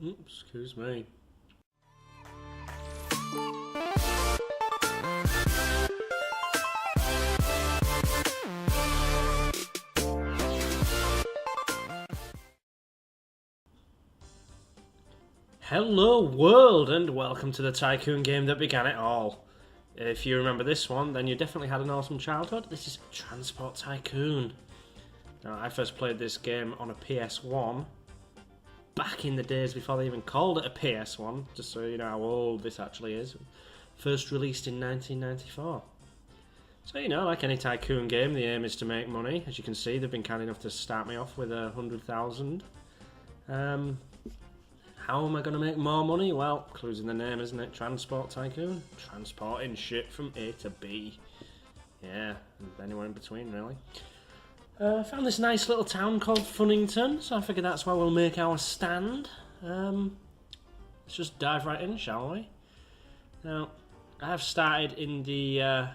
Oops, excuse me. Hello world, and welcome to the Tycoon game that began it all. If you remember this one, then you definitely had an awesome childhood. This is Transport Tycoon. Now, I first played this game on a PS1 back in the days before they even called it a PS1, just so you know how old this actually is. First released in 1994. So, you know, like any Tycoon game, the aim is to make money. As you can see, they've been kind enough to start me off with 100,000. How am I going to make more money? Well, clues in the name, isn't it? Transport Tycoon. Transporting shit from A to B. Yeah, and anywhere in between, really. I found this nice little town called Funnington, so I figured that's where we'll make our stand. Let's just dive right in, shall we? Now, I have started in the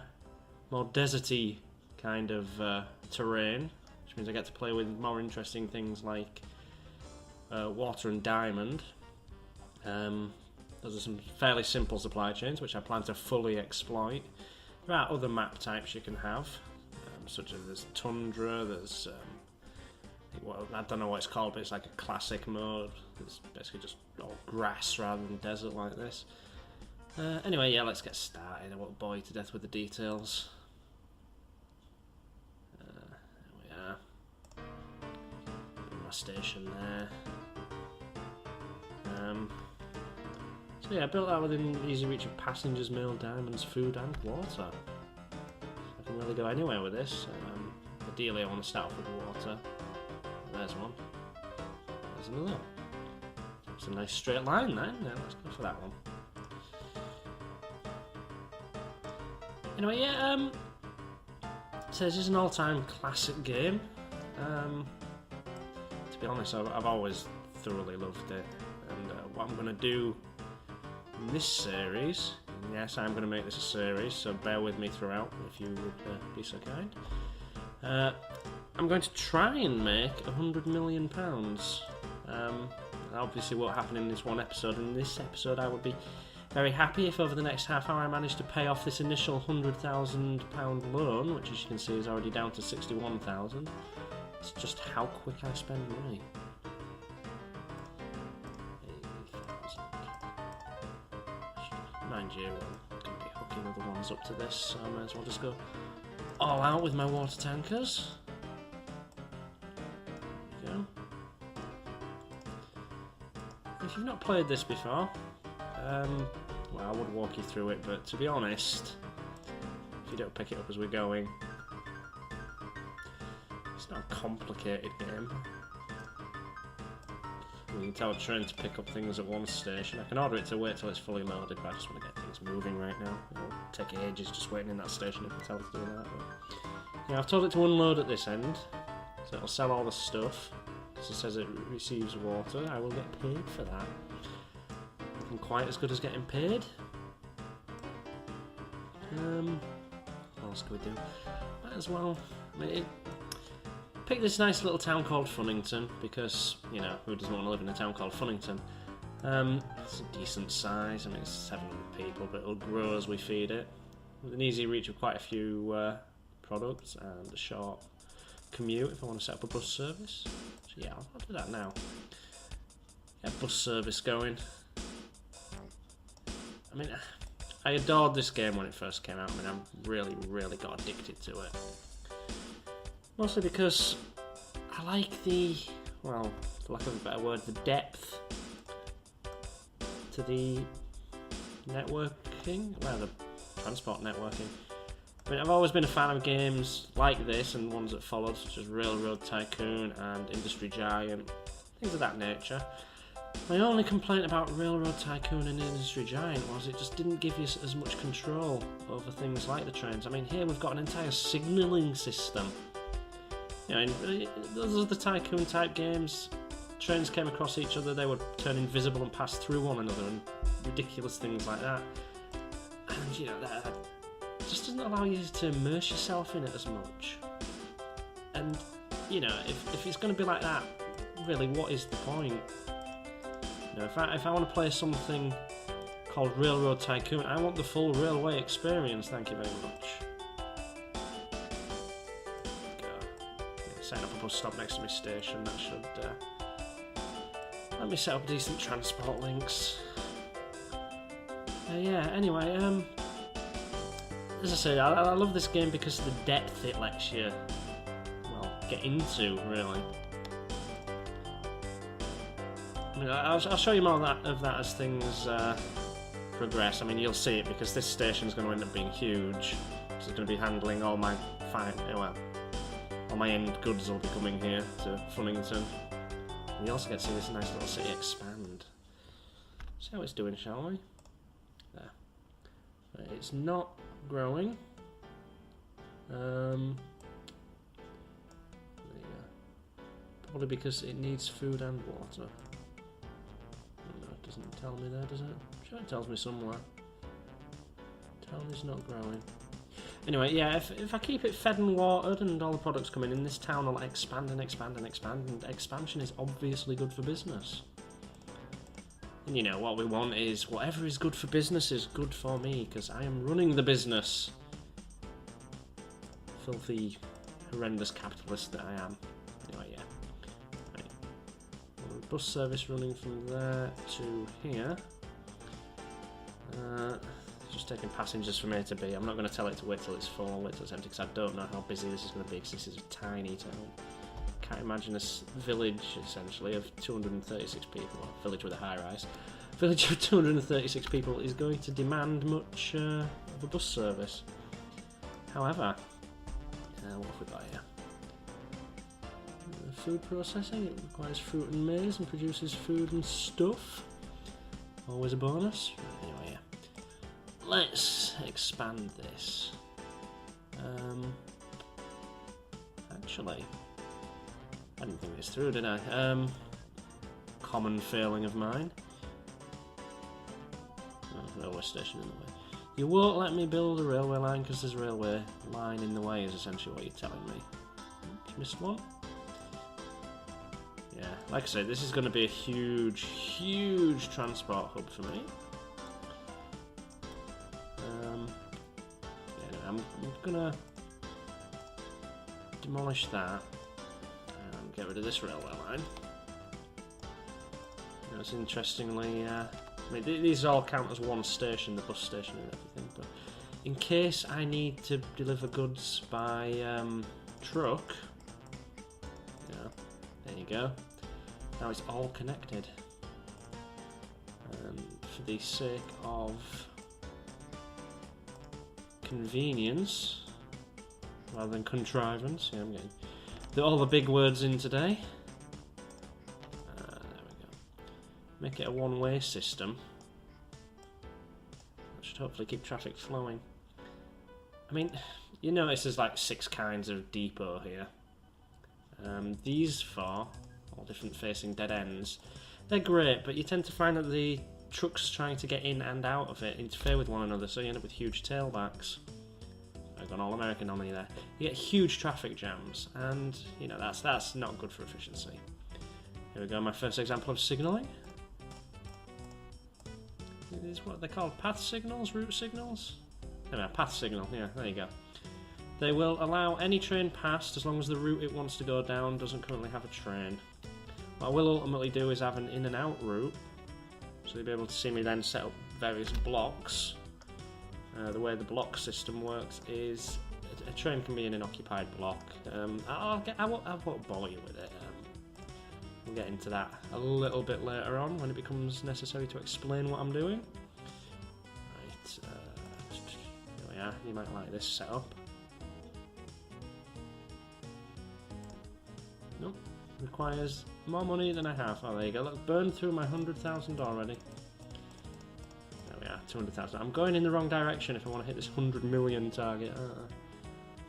more deserty kind of terrain, which means I get to play with more interesting things like water and diamond. Those are some fairly simple supply chains which I plan to fully exploit. There are other map types you can have, such as there's tundra, there's well, I don't know what it's called, but it's like a classic mode. It's basically just all grass rather than desert like this. Anyway, yeah, let's get started. I won't bore you to death with the details. There we are. Put my station there. So yeah, I built that within easy reach of passengers, mail, diamonds, food and water. I can really go anywhere with this. Ideally I want to start off with water. There's one. There's another. It's a nice straight line then. Yeah, let's go for that one. Anyway, yeah, so this is an all-time classic game. To be honest, I've always thoroughly loved it. And what I'm going to do in this series, and yes, I'm going to make this a series, so bear with me throughout if you would be so kind. I'm going to try and make £100 million. Obviously won't happen in this one episode. In this episode I would be very happy if over the next half hour I managed to pay off this initial £100,000 loan, which as you can see is already down to 61,000. It's just how quick I spend money. Mind you, I'm going to be hooking other ones up to this, so I might as well just go all out with my water tankers. There we go. If you've not played this before, well, I would walk you through it, but to be honest, if you don't pick it up as we're going, it's not a complicated game. You can tell train to pick up things at one station. I can order it to wait till it's fully loaded, but I just want to get things moving right now. It'll take ages just waiting in that station if you tell it to do that. But, yeah, I've told it to unload at this end, so it'll sell all the stuff. Because it says it receives water, I will get paid for that. Nothing quite as good as getting paid. What else can we do? Might as well. I mean, pick this nice little town called Funnington because, you know, who doesn't want to live in a town called Funnington? It's a decent size. I mean, it's 700 people, but it'll grow as we feed it. With an easy reach of quite a few products and a short commute if I want to set up a bus service. So yeah, I'll do that now. Get bus service going. I mean, I adored this game when it first came out. I mean, I really got addicted to it. Mostly because I like the, well, for lack of a better word, the depth to the networking, well, the transport networking. I mean, I've always been a fan of games like this and ones that followed, such as Railroad Tycoon and Industry Giant, things of that nature. My only complaint about Railroad Tycoon and Industry Giant was it just didn't give you as much control over things like the trains. I mean, here we've got an entire signalling system. You know, in those are the Tycoon type games. Trains came across each other, they would turn invisible and pass through one another, and ridiculous things like that. And you know, that just doesn't allow you to immerse yourself in it as much. And you know, if it's going to be like that, really, what is the point? You know, if I want to play something called Railroad Tycoon, I want the full railway experience. Thank you very much. Setting up a bus stop next to my station, that should let me set up decent transport links. Yeah, anyway, as I say, I love this game because of the depth it lets you, well, get into, really. I mean, I'll show you more of that as things progress. I mean, you'll see it because this station's going to end up being huge. It's going to be handling all my all my end goods will be coming here to Funnington. And you also get to see this nice little city expand. See how it's doing, shall we? There. It's not growing. Probably because it needs food and water. No, it doesn't tell me there, does it? I'm sure it tells me somewhere. Town is not growing. Anyway, yeah, if I keep it fed and watered and all the products coming in, this town will expand and expand and expand, and expansion is obviously good for business. And you know, what we want is whatever is good for business is good for me, because I am running the business. Filthy, horrendous capitalist that I am. Anyway, yeah. Right. Bus service running from there to here. Just taking passengers from A to B. I'm not going to tell it to wait till it's full or wait till it's empty because I don't know how busy this is going to be because this is a tiny town. Can't imagine a village, essentially, of 236 people, or a village with a high-rise. A village of 236 people is going to demand much of a bus service. However, what have we got here? Food processing. It requires fruit and maize and produces food and stuff. Always a bonus. Anyway, yeah. Let's expand this. Actually, I didn't think this through, did I? Common failing of mine. Oh, railway station in the way. You won't let me build a railway line because there's a railway line in the way, is essentially what you're telling me. Oops, missed one. Yeah, like I say, this is going to be a huge, huge transport hub for me. I'm gonna demolish that and get rid of this railway line. That's interestingly, I mean, these all count as one station, the bus station and everything, but in case I need to deliver goods by truck, yeah, there you go. Now it's all connected. For the sake of convenience rather than contrivance. Yeah, I'm getting all the big words in today. There we go. Make it a one-way system. That should hopefully keep traffic flowing. I mean, you notice there's like 6 kinds of depot here. These 4, all different facing dead ends, they're great, but you tend to find that the trucks trying to get in and out of it interfere with one another, so you end up with huge tailbacks. I've gone all American on me there. You get huge traffic jams, and you know that's not good for efficiency. Here we go, my first example of signalling. It is what they're called, path signals, route signals. Anyway, path signal. Yeah, there you go. They will allow any train past as long as the route it wants to go down doesn't currently have a train. What I will ultimately do is have an in and out route. So you'll be able to see me then set up various blocks. The way the block system works is a train can be in an occupied block. I won't bore you with it. We'll get into that a little bit later on when it becomes necessary to explain what I'm doing. Right, here we are. You might like this setup. Nope. Requires more money than I have. Oh, there you go. Look, burned through my 100,000 already. There we are, 200,000. I'm going in the wrong direction if I want to hit this 100 million target.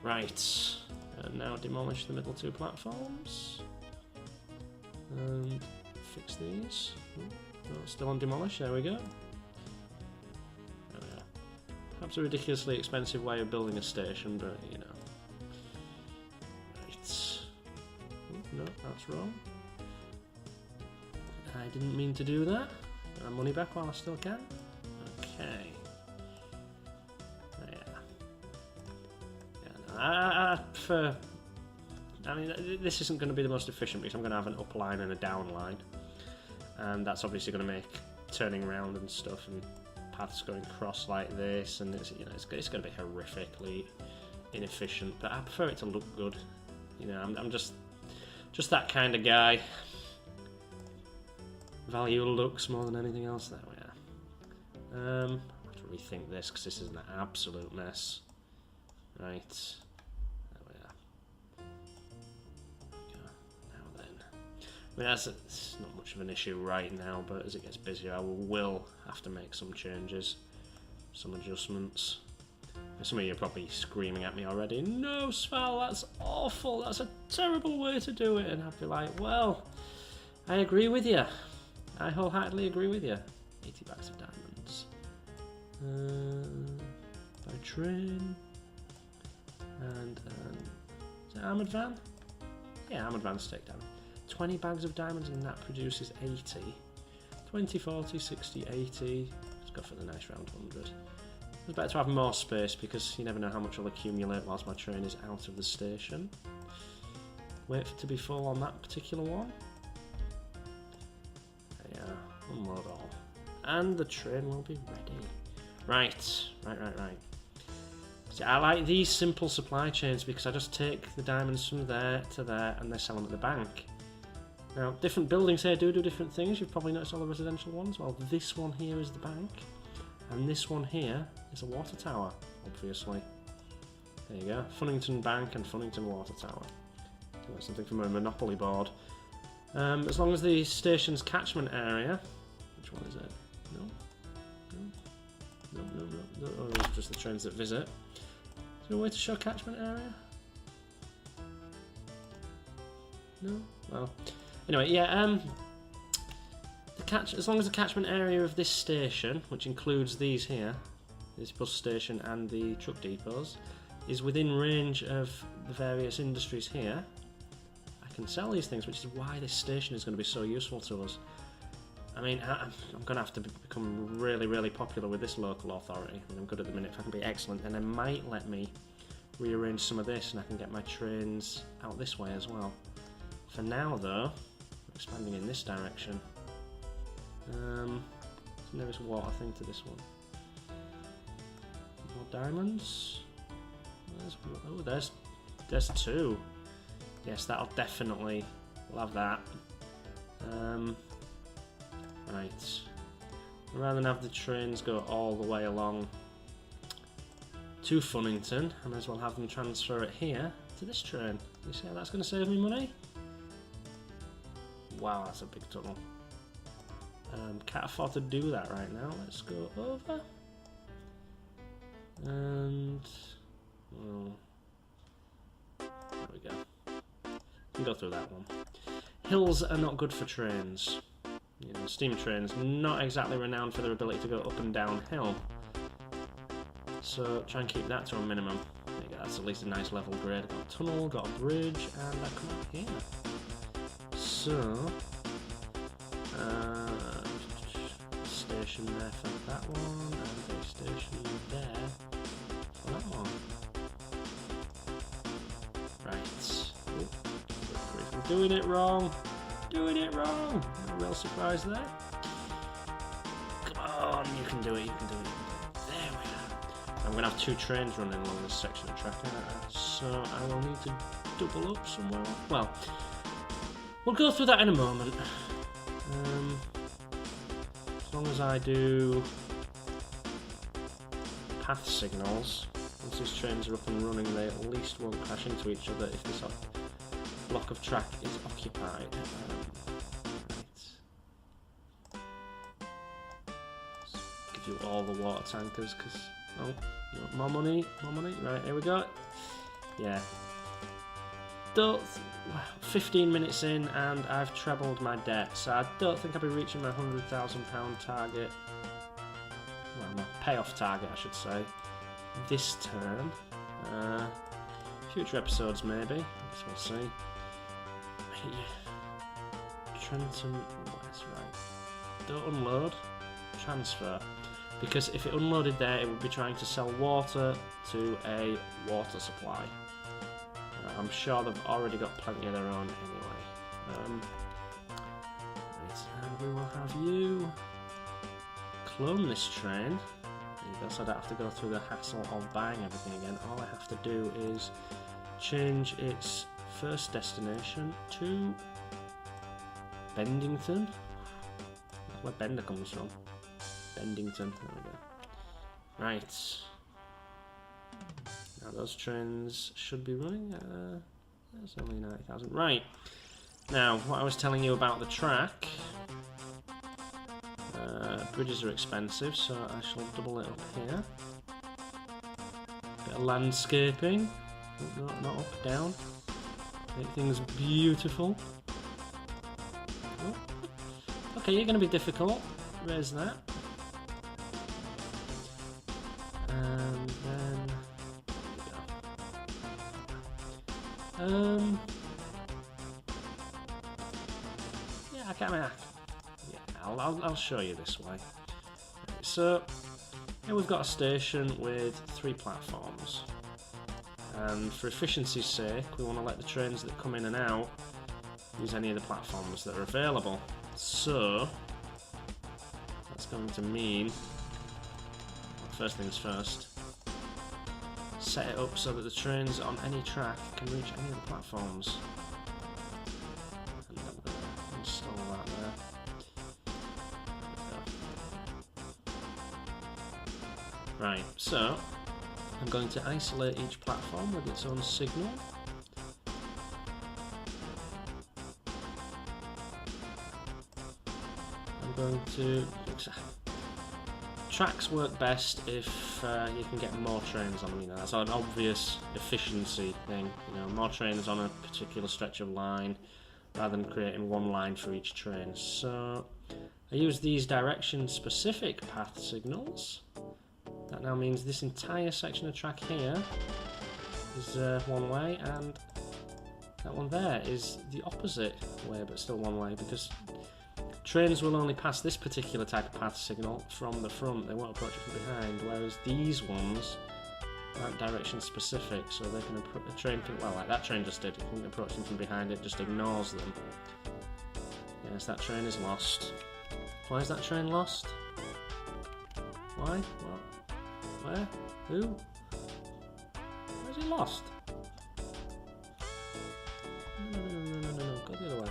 Right. And now demolish the middle 2 platforms. And fix these. Oh, still on demolish. There we go. There we are. Perhaps a ridiculously expensive way of building a station, but you know. Right. Oh, no, that's wrong. I didn't mean to do that. Get my money back while I still can. Okay. I prefer. I mean, this isn't going to be the most efficient because I'm going to have an up line and a down line, and that's obviously going to make turning around and stuff and paths going across like this, and it's it's going to be horrifically inefficient. But I prefer it to look good. I'm just that kind of guy. Value looks more than anything else. There we are. I have to rethink this because this is an absolute mess. Right. I mean, it's not much of an issue right now, but as it gets busier, I will have to make some changes, some adjustments. Some of you are probably screaming at me already, "No, Sval, that's awful, that's a terrible way to do it." And I'd be like, well, I agree with you. I wholeheartedly agree with you. 80 bags of diamonds. By train. And, is it armoured van? Yeah, armoured van's take down. 20 bags of diamonds and that produces 80. 20, 40, 60, 80. Let's go for the nice round 100. It's better to have more space because you never know how much will accumulate whilst my train is out of the station. Wait for it to be full on that particular one. There you are, unload all. And the train will be ready. Right. See, I like these simple supply chains because I just take the diamonds from there to there and they sell them at the bank. Now, different buildings here do different things. You've probably noticed all the residential ones. Well, this one here is the bank, and this one here is a water tower, obviously. There you go. Funnington Bank and Funnington Water Tower. That's something from a Monopoly board. As long as the station's catchment area... Which one is it? No. Oh, those are just the trains that visit. Is there a way to show catchment area? No? Well... Anyway, yeah, as long as the catchment area of this station, which includes these here, this bus station and the truck depots, is within range of the various industries here, I can sell these things, which is why this station is going to be so useful to us. I mean, I'm going to have to become really, really popular with this local authority. I mean, I'm good at the minute. If I can be excellent, then they might let me rearrange some of this and I can get my trains out this way as well. For now, though, expanding in this direction. There is water thing to this one. More diamonds. There's two. Yes, that'll definitely. We'll have that. Right. Rather than have the trains go all the way along to Funnington, I may as well have them transfer it here to this train. You see how that's going to save me money? Wow, that's a big tunnel. Can't afford to do that right now. Let's go over. And... well... there we go. Can go through that one. Hills are not good for trains. You know, steam trains, not exactly renowned for their ability to go up and down hill. So try and keep that to a minimum. There you go, that's at least a nice level grade. Got a tunnel, got a bridge, and I come up here. So, station there for that one, and a station there for that one. Right. Oh, we're doing it wrong. Doing it wrong. A real surprise there. Come on, you can do it. You can do it. There we are. I'm going to have two trains running along this section of track, so I will need to double up somewhere. Well. We'll go through that in a moment. As long as I do path signals, once these trains are up and running, they at least won't crash into each other if this block of track is occupied. Right. Let's give you all the water tankers, because... oh, no, more money. Right, here we go. Yeah. 15 minutes in and I've trebled my debt, so I don't think I'll be reaching my £100,000 target, well, my payoff target I should say, this term. Future episodes maybe, I guess we'll see. Trenton West, right. don't unload, transfer. Because if it unloaded there, it would be trying to sell water to a water supply. I'm sure they've already got plenty of their own anyway. Right, and we will have you clone this train. There you go, so I don't have to go through the hassle of buying everything again. All I have to do is change its first destination to Bendington. That's where Bender comes from. Bendington, there we go. Right. Now those trains should be running. There's only 90,000. Right. Now, what I was telling you about the track. Bridges are expensive, so I shall double it up here. Bit of landscaping. No, not up, down. Make things beautiful. Oh. Okay, you're going to be difficult. Raise that. And then... yeah, I can't. Yeah, I'll show you this way. So here we've got a station with 3 platforms, and for efficiency's sake, we want to let the trains that come in and out use any of the platforms that are available. So that's going to mean, first things first, set it up so that the trains on any track can reach any of the platforms. And I'm going to install that there. Right, so I'm going to isolate each platform with its own signal. I'm going to... Tracks work best if you can get more trains on them, you know, that's an obvious efficiency thing, you know, more trains on a particular stretch of line rather than creating one line for each train. So I use these direction-specific path signals. That now means this entire section of track here is one way, and that one there is the opposite way, but still one way, because trains will only pass this particular type of path signal from the front, they won't approach it from behind, whereas these ones aren't direction specific, so they can a train can, well, like that train just did, it can approach them from behind, it just ignores them. Yes, that train is lost. Why is that train lost? Why? What? Where? Who? Where's he lost? No, go the other way.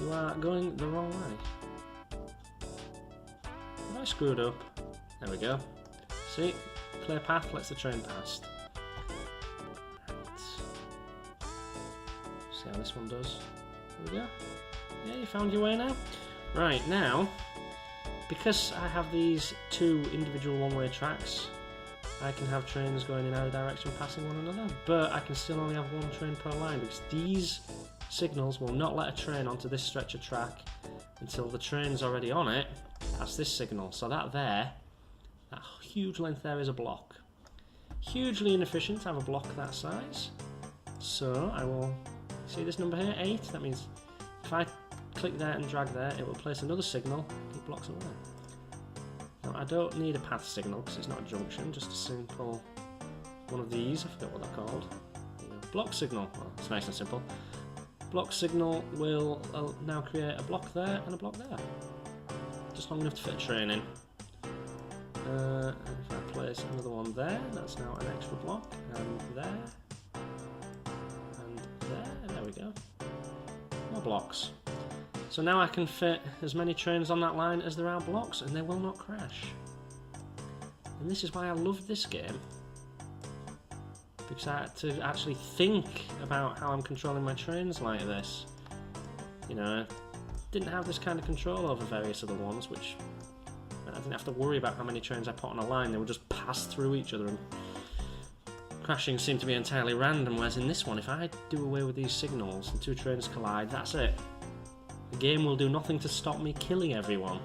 You are going the wrong way. Have I screwed up? There we go. See? Clear path lets the train past. Right. See how this one does? There we go. Yeah, you found your way now? Right, now, because I have these 2 individual one-way tracks, I can have trains going in either direction passing one another, but I can still only have 1 train per line because these signals will not let a train onto this stretch of track until the train's already on it past this signal. So that huge length there is a block. Hugely inefficient to have a block that size. So I will see this number here, 8. That means if I click there and drag there, it will place another signal 8 blocks away. Now I don't need a path signal because it's not a junction, just a simple one of these, I forget what they're called. Block signal, well, it's nice and simple. Block signal will now create a block there and a block there. Just long enough to fit a train in. And if I place another one there, that's now an extra block. And there. And there. There we go. More blocks. So now I can fit as many trains on that line as there are blocks, and they will not crash. And this is why I love this game. Because I had to actually think about how I'm controlling my trains like this. You know, I didn't have this kind of control over various other ones, which I didn't have to worry about how many trains I put on a line. They would just pass through each other, and crashing seemed to be entirely random, whereas in this one, if I do away with these signals and 2 trains collide, that's it. The game will do nothing to stop me killing everyone.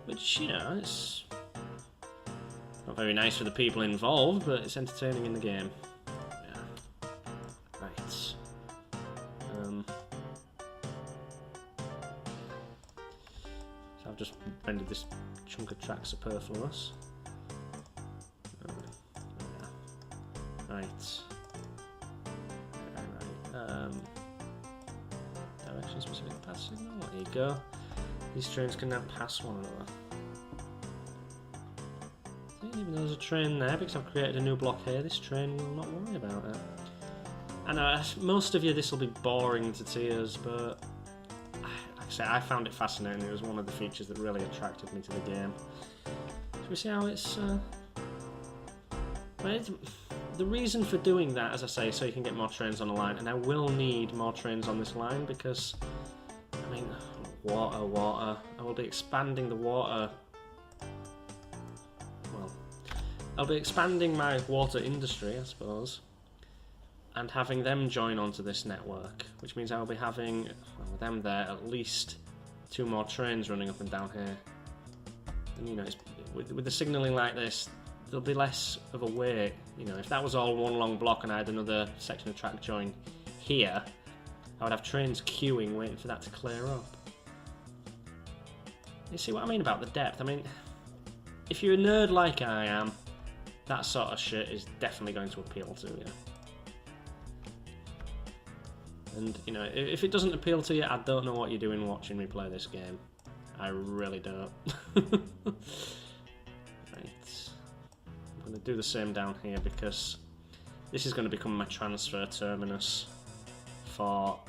Which, you know, it's not very nice for the people involved, but it's entertaining in the game. Yeah. Right. I've just rendered this chunk of track superfluous. Right. Direction specific path signal. There you go. These trains can now pass one another. I didn't even know there's a train there because I've created a new block here. This train will not worry about it. I know most of you this will be boring to tears, but like I say, I found it fascinating. It was one of the features that really attracted me to the game. Shall we see how it's? The reason for doing that, as I say, so you can get more trains on the line, and I will need more trains on this line because, I mean, water. I will be expanding the water. Well, I'll be expanding my water industry, I suppose, and having them join onto this network, which means I will be having, well, with them there, at least 2 more trains running up and down here. And you know, with the signalling like this, there'll be less of a wait. You know, if that was all one long block and I had another section of track join here, I would have trains queuing waiting for that to clear up. You see what I mean about the depth? I mean, if you're a nerd like I am, that sort of shit is definitely going to appeal to you. And, you know, if it doesn't appeal to you, I don't know what you're doing watching me play this game. I really don't. I'm going to do the same down here because this is going to become my transfer terminus for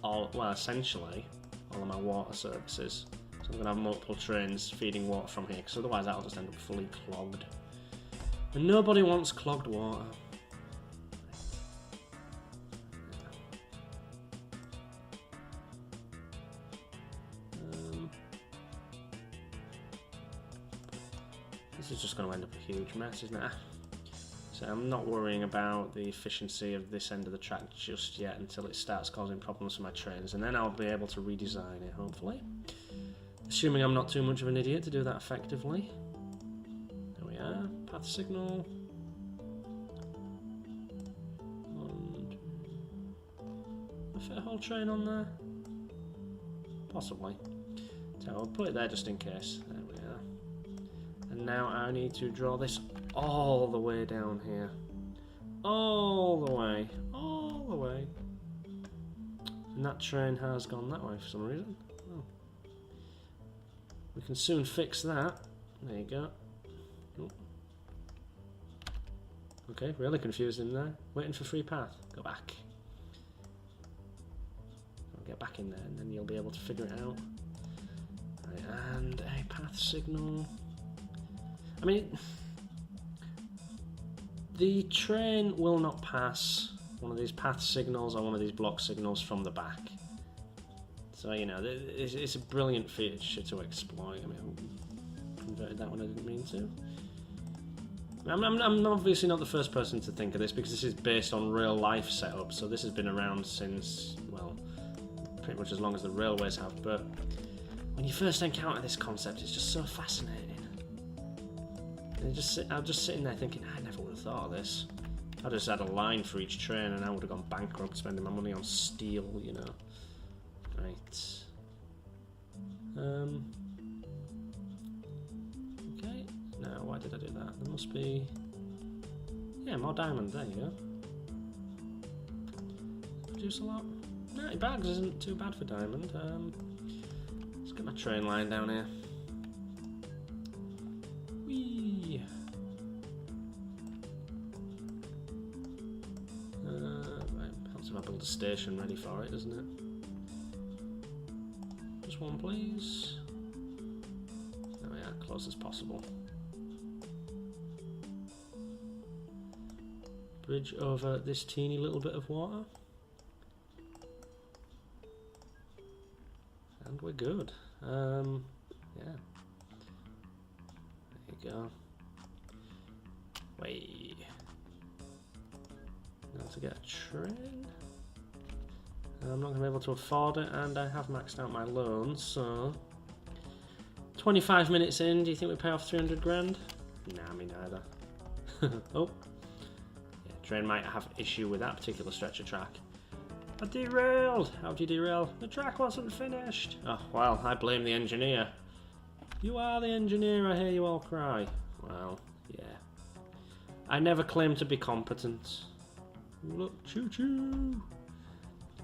all, well, essentially all of my water services. So I'm going to have multiple trains feeding water from here because otherwise that'll just end up fully clogged. And nobody wants clogged water. This is just going to end up a huge mess, isn't it? So I'm not worrying about the efficiency of this end of the track just yet until it starts causing problems for my trains, and then I'll be able to redesign it, hopefully. Assuming I'm not too much of an idiot to do that effectively. There we are, path signal. And I fit a whole train on there? Possibly. So I'll put it there just in case. There we are. And now I need to draw this all the way down here. All the way. All the way. And that train has gone that way for some reason. Oh. We can soon fix that. There you go. Oh. Okay, really confusing there. Waiting for free path. Go back. I'll get back in there and then you'll be able to figure it out. Right, and a path signal. I mean, the train will not pass one of these path signals or one of these block signals from the back. So, you know, it's a brilliant feature to exploit. I mean, I converted that one, I didn't mean to. I'm obviously not the first person to think of this because this is based on real life setup, so this has been around since, well, pretty much as long as the railways have, but when you first encounter this concept, it's just so fascinating. And I was just sitting there thinking, I never would have thought of this. I just had a line for each train and I would have gone bankrupt spending my money on steel, you know. Right. Okay. Now, why did I do that? There must be... Yeah, more diamond. There you go. Produce a lot. 90 bags isn't too bad for diamond. Let's get my train line down here. Whee! Right, helps if I build a station ready for it, doesn't it? Just one, please. There we are, close as possible. Bridge over this teeny little bit of water. And we're good. Yeah. There you go. Wait. Now to get a train. I'm not going to be able to afford it, and I have maxed out my loans, so 25 minutes in, do you think we pay off 300 grand? Nah, me neither. Oh. Yeah, train might have issue with that particular stretch of track. I derailed! How'd you derail? The track wasn't finished! Oh, well, I blame the engineer. You are the engineer, I hear you all cry. Well, yeah. I never claimed to be competent. Look, choo-choo.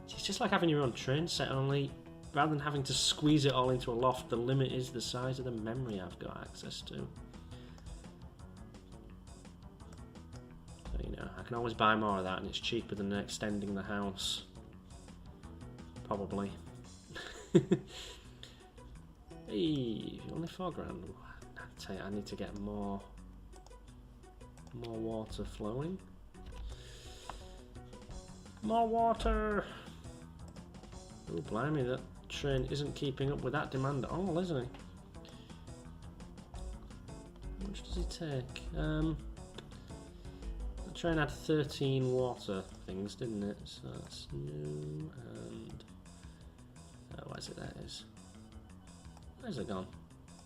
It's just like having your own train set, only rather than having to squeeze it all into a loft, the limit is the size of the memory I've got access to. So, you know, I can always buy more of that, and it's cheaper than extending the house. Probably. Hey, only £4 grand. I tell you, I need to get more water flowing. More water! Oh, blimey, that train isn't keeping up with that demand at all, is it? How much does it take? The train had 13 water things, didn't it? So that's new and... what is it? That is. Where's it gone?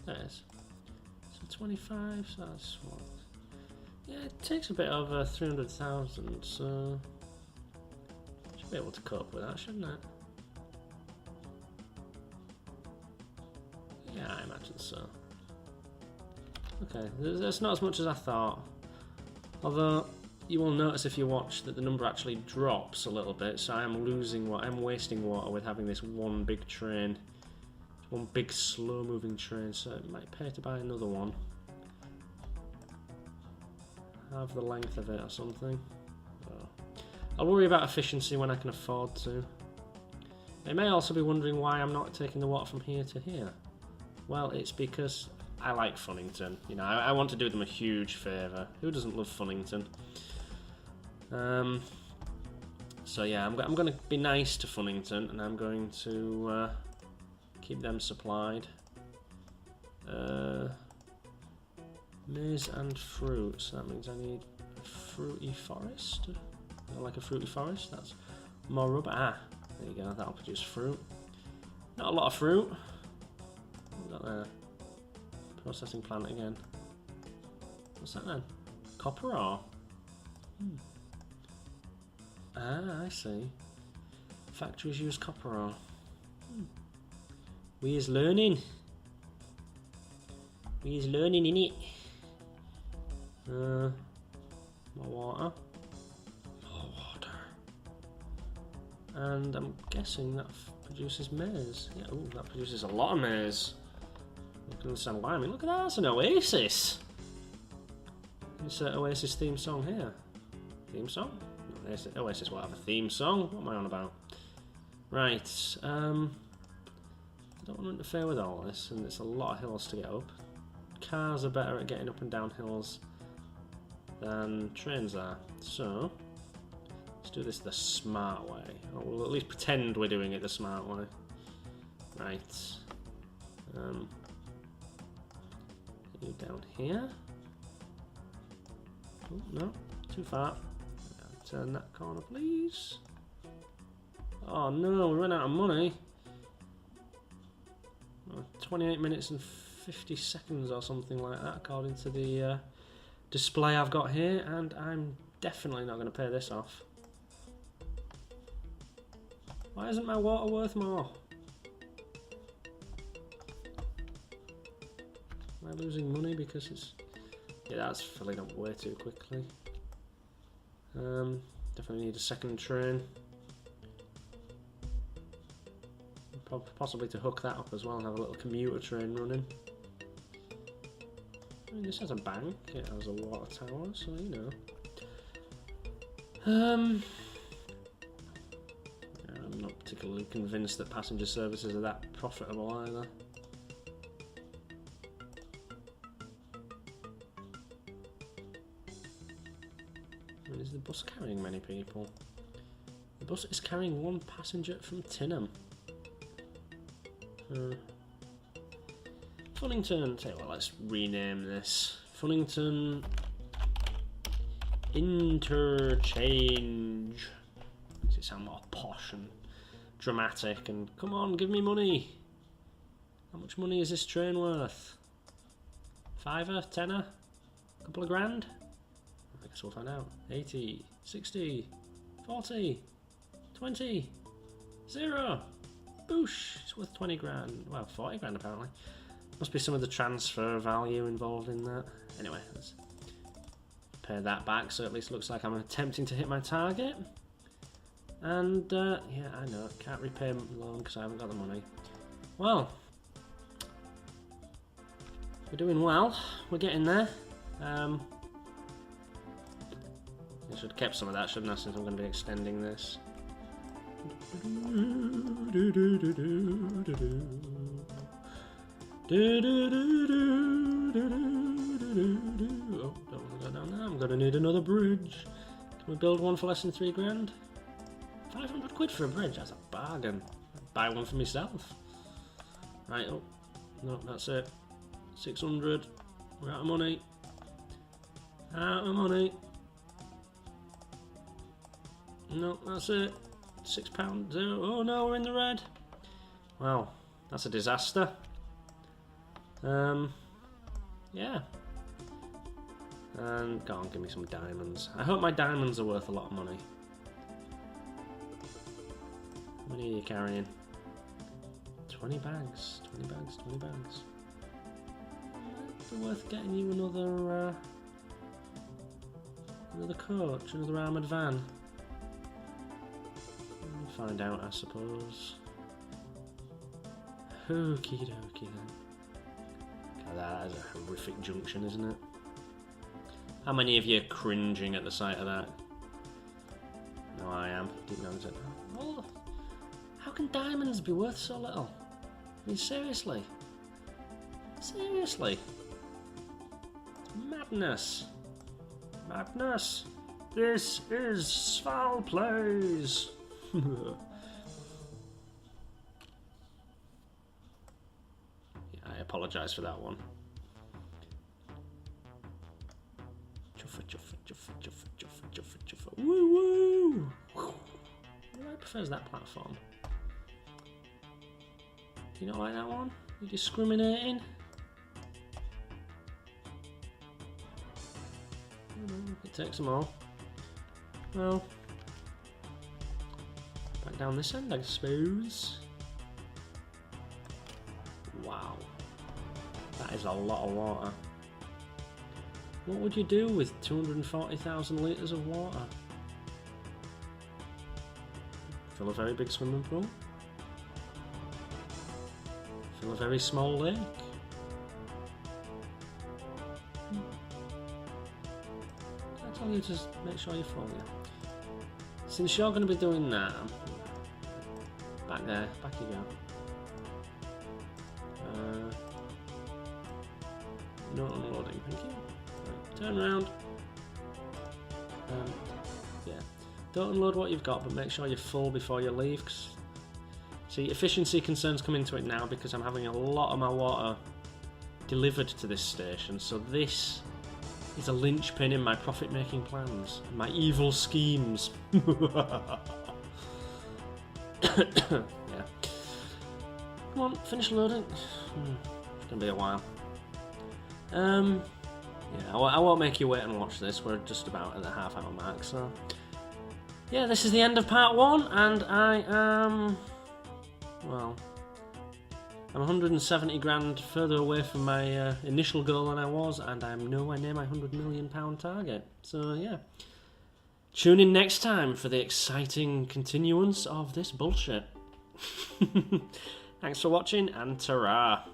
There it is. So 25, so that's what? Yeah, it takes a bit over 300,000, so... should be able to cope with that, shouldn't it? Yeah, I imagine so. Okay, that's not as much as I thought. Although, you will notice if you watch that the number actually drops a little bit, so I am losing what I'm wasting water with having this one big train. One big slow moving train, so it might pay to buy another one. Have the length of it or something. Oh. I'll worry about efficiency when I can afford to. They may also be wondering why I'm not taking the water from here to here. Well, it's because I like Funnington. You know, I want to do them a huge favour. Who doesn't love Funnington? So yeah, I'm going to be nice to Funnington, and I'm going to keep them supplied. Maize and fruit, so that means I need a fruity forest. I like a fruity forest, that's more rubber. Ah, there you go, that'll produce fruit. Not a lot of fruit. What's that there? Processing plant again. What's that then? Copper ore? Ah, I see. Factories use copper ore. We is learning. We is learning, innit? More water. More water. And I'm guessing that produces maize. Yeah, ooh, that produces a lot of maize. I can understand why. I mean, look at that, that's an oasis. Insert Oasis theme song here. Theme song? Oasis will have a theme song. What am I on about? Right, I don't want to interfere with all this, and it's a lot of hills to get up. Cars are better at getting up and down hills than trains are, so let's do this the smart way. Or we'll at least pretend we're doing it the smart way. Right. You down here. Oh, no, too far. Turn that corner, please. Oh no, we ran out of money. 28 minutes and 50 seconds or something like that, according to the display I've got here, and I'm definitely not going to pay this off. Why isn't my water worth more? Am I losing money because it's... yeah, that's filling up way too quickly. Definitely need a second train. Possibly to hook that up as well and have a little commuter train running. I mean, this has a bank, it has a water tower, so you know. I'm not particularly convinced that passenger services are that profitable either. I mean, is the bus carrying many people? The bus is carrying one passenger from Tinham. Funnington, tell you what, let's rename this. Funnington Interchange. Makes it sound more posh and dramatic, and come on, give me money. How much money is this train worth? Fiver? Tenner? A couple of grand? I guess we'll find out. 80, 60, 40, 20, 0. Boosh! It's worth 20 grand. Well, 40 grand apparently. Must be some of the transfer value involved in that. Anyway, let's pay that back so at least looks like I'm attempting to hit my target. And yeah, I know, can't repay loan because I haven't got the money. Well, we're doing well. We're getting there. I should have kept some of that, shouldn't I, since I'm going to be extending this. Oh, don't want to go down there. I'm going to need another bridge. Can we build one for less than 3 grand? 500 quid for a bridge, that's a bargain. I'd buy one for myself. Right, oh, no, that's it. 600, we're out of money. Out of money. No, that's it. £6, 0. Oh no, we're in the red. Wow, that's a disaster. Yeah. And go on, give me some diamonds. I hope my diamonds are worth a lot of money. How many are you carrying? 20 bags, 20 bags, 20 bags. Might be worth getting you another coach, another armoured van. We'll find out, I suppose. Okie dokie then. God, that is a horrific junction, isn't it? How many of you are cringing at the sight of that? No, I am. Deep down it. Well, how can diamonds be worth so little? I mean, seriously. Seriously. Madness. Madness. This is Sval Plays. Yeah, I apologise for that one. Juffa, juffa, juffa, juffa, juffa, juffa, juffa. Woo woo! Who prefers that platform? Do you not like that one? You're discriminating? It takes them all. Well, back down this end, I suppose. Wow, that is a lot of water. What would you do with 240,000 litres of water? Fill a very big swimming pool? Fill a very small lake? I tell you to make sure you follow you. Since you're going to be doing that, back there, back you go. No unloading, thank you. Right, turn around. Yeah, don't unload what you've got, but make sure you're full before you leave. See, efficiency concerns come into it now because I'm having a lot of my water delivered to this station, so this is a linchpin in my profit-making plans, my evil schemes. Yeah. Come on, finish loading. It's gonna be a while. Yeah, I won't make you wait and watch this. We're just about at the half-hour mark, so yeah, this is the end of part 1, and I am, well, I'm 170 grand further away from my initial goal than I was, and I'm nowhere near my £100 million target. So yeah, tune in next time for the exciting continuance of this bullshit. Thanks for watching, and ta-ra!